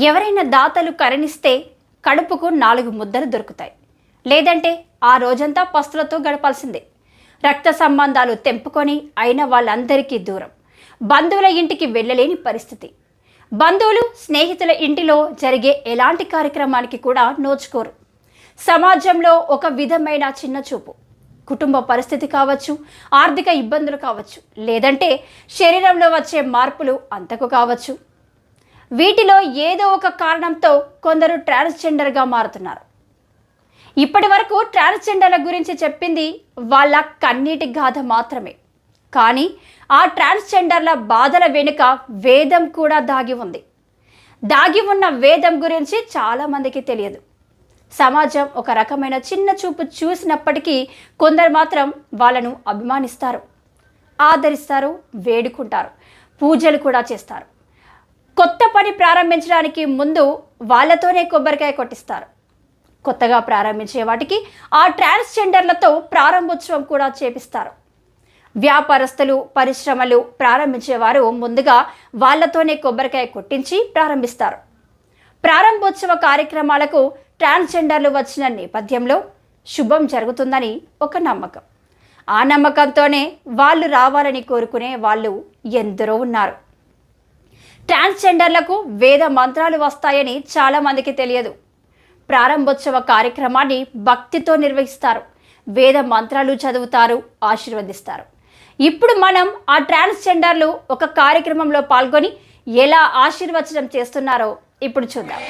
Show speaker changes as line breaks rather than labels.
ఎవరైనా దాతలు కరుణిస్తే కడుపుకు 4 ముద్దలు దొరుకుతాయి. లేదంటే ఆ రోజంతా పస్తులతో గడపాల్సిందే. రక్త సంబంధాలు తెంపుకొని అయిన వాళ్ళందరికీ దూరం. బంధువుల ఇంటికి వెళ్ళలేని పరిస్థితి. బంధువులు, స్నేహితుల ఇంటిలో జరిగే ఎలాంటి కార్యక్రమానికి కూడా నోచుకోరు. సమాజంలో ఒక విధమైన చిన్న చూపు. కుటుంబ పరిస్థితి కావచ్చు, ఆర్థిక ఇబ్బందులు కావచ్చు, లేదంటే శరీరంలో వచ్చే మార్పులు అంతకు కావచ్చు. వీటిలో ఏదో ఒక కారణంతో కొందరు ట్రాన్స్జెండర్గా మారుతున్నారు. ఇప్పటి వరకు ట్రాన్స్జెండర్ల గురించి చెప్పింది వాళ్ళ కన్నీటి గాథ మాత్రమే. కానీ ఆ ట్రాన్స్జెండర్ల బాధల వెనుక వేదం కూడా దాగి ఉంది. దాగి ఉన్న వేదం గురించి చాలామందికి తెలియదు. సమాజం ఒక రకమైన చిన్న చూపు చూసినప్పటికీ కొందరు మాత్రం వాళ్ళను అభిమానిస్తారు, ఆదరిస్తారు, వేడుకుంటారు, పూజలు కూడా చేస్తారు. కొత్త పని ప్రారంభించడానికి ముందు వాళ్ళతోనే కొబ్బరికాయ కొట్టిస్తారు. కొత్తగా ప్రారంభించే వాటికి ఆ ట్రాన్స్జెండర్లతో ప్రారంభోత్సవం కూడా చేపిస్తారు. వ్యాపారస్తులు, పరిశ్రమలు ప్రారంభించేవారు ముందుగా వాళ్ళతోనే కొబ్బరికాయ కొట్టించి ప్రారంభిస్తారు. ప్రారంభోత్సవ కార్యక్రమాలకు ట్రాన్స్జెండర్లు వచ్చిన నేపథ్యంలో శుభం జరుగుతుందని ఒక నమ్మకం. ఆ నమ్మకంతోనే వాళ్ళు రావాలని కోరుకునే వాళ్ళు ఎందరో ఉన్నారు. ట్రాన్స్జెండర్లకు వేద మంత్రాలు వస్తాయని చాలామందికి తెలియదు. ప్రారంభోత్సవ కార్యక్రమాన్ని భక్తితో నిర్వహిస్తారు. వేద మంత్రాలు చదువుతారు, ఆశీర్వదిస్తారు. ఇప్పుడు మనం ఆ ట్రాన్స్జెండర్లు ఒక కార్యక్రమంలో పాల్గొని ఎలా ఆశీర్వచనం చేస్తున్నారో ఇప్పుడు చూద్దాం.